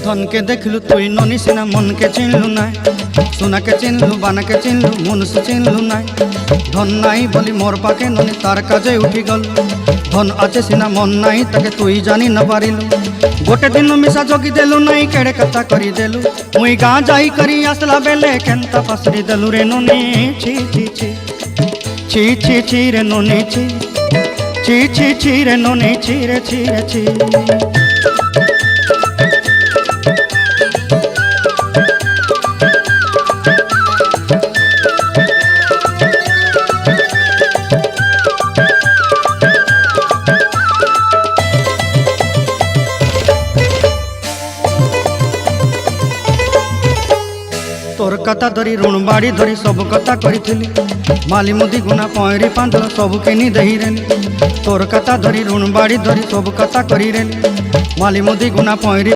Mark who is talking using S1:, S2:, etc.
S1: धन के देखलु तुई ननी सिना मन के चिन्हलु नाय सोना के चिन्हलु बाना के चिन्हलु मनुष्य चिन्हलु नाय धन नाई बोली मोर पाके ननी तार काजे उठी गल धन आचे सिना मन नाई ताके तुई जानी न पारिलु गोटे दिन मिसा जोगी देलु नाई केड़े कथा करी देलु मुई गाँ जाई करी आसला बेले केंता पासरी देलु रे ननी छी छी छी छी छी छी रे ननी छी छी छी छी रे ननी छी रे छी रे छी। तोर कथा धरी ऋण बाड़ी धरी सब कथा करी माली मुदी गुना पयरी पांदल सब किनी दही रेली तोर कथा धरी ऋण बाड़ी धरी सब कथा करी रेली माली मुदी गुना पयरी